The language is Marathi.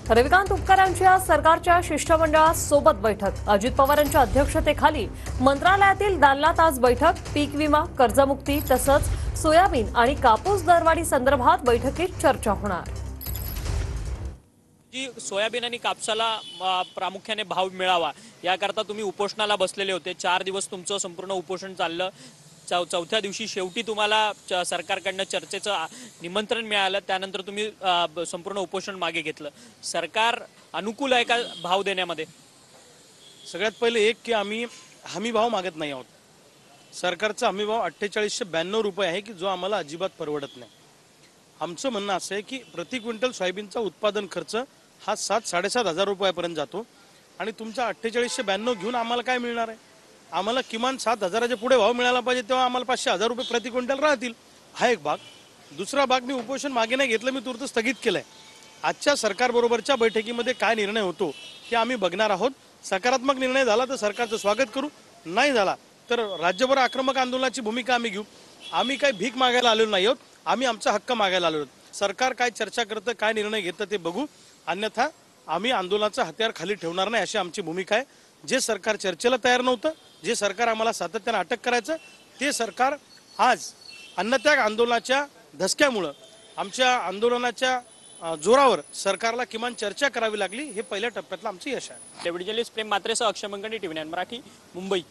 रविकांत उपकरांच्या सरकारच्या शिष्टमंडळासोबत बैठक। अजित पवारांच्या अध्यक्षतेखाली मंत्रालयातील दालनात आज बैठक। पीक विमा, कर्जमुक्ती तसंच सोयाबीन आणि कापूस दरवाढी संदर्भात बैठकीत चर्चा होणार। जी सोयाबीन आणि कापसाला प्रामुख्याने भाव मिळावा याकरता तुम्ही उपोषणाला बसलेले होते। 4 दिवस तुमचं संपूर्ण उपोषण चाललं। चौथ्या दिवशी शेवटी तुम्हाला सरकारकडनं चर्चेचं निमंत्रण मिळालं। त्यानंतर तुम्ही संपूर्ण उपोषण मागे घेतलं। सरकार अनुकूल आहे का भाव देण्यामध्ये? सगळ्यात पहिले एक की आम्ही हमी भाव मागत नाही आहोत। सरकारचा हमी भाव 4892 रुपये आहे की जो आम्हाला अजिबात परवडत नाही। आमचं म्हणणं असं आहे की प्रति क्विंटल सोयाबीनचा उत्पादन खर्च हा 7-7.5 हजार रुपयापर्यंत जातो आणि तुमचा 4892 घेऊन आम्हाला काय मिळणार आहे? आम्हाला किमान 7 हजाराच्या पुढे भाव मिळाला पाहिजे, तेव्हा आम्हाला 500-1000 रुपये प्रति क्विंटल राहतील। हा एक भाग। दुसरा भाग, मी उपोषण मागे नाही घेतलं, मी तूर्त स्थगित केलंय। आजच्या सरकारबरोबरच्या बैठकीमध्ये काय निर्णय होतो हे आम्ही बघणार आहोत। सकारात्मक निर्णय झाला तर सरकारचं स्वागत करू, नाही झाला तर राज्यभर आक्रमक आंदोलनाची भूमिका आम्ही घेऊ। आम्ही काय भीक मागायला आलेलो नाही आहोत, आम्ही आमचा हक्क मागायला आलो आहोत। सरकार काय चर्चा करतं, काय निर्णय घेतं ते बघू, अन्यथा आम्ही आंदोलनाचं हत्यार खाली ठेवणार नाही अशी आमची भूमिका आहे। जे सरकार चर्चेला तयार नव्हतं, जे सरकार आम्हाला सातत्याने अटक करायचं, ते सरकार आज अन्नत्याग आंदोलनाच्या धसक्यामुळं आमच्या आंदोलनाच्या जोरावर सरकारला किमान चर्चा करावी लागली। हे पहिल्या टप्प्यातलं आमचं यश आहे। डेप्युटी जर्नलिस्ट प्रेम मात्रेसह अक्षय मंगणी, TV9 मराठी, मुंबई।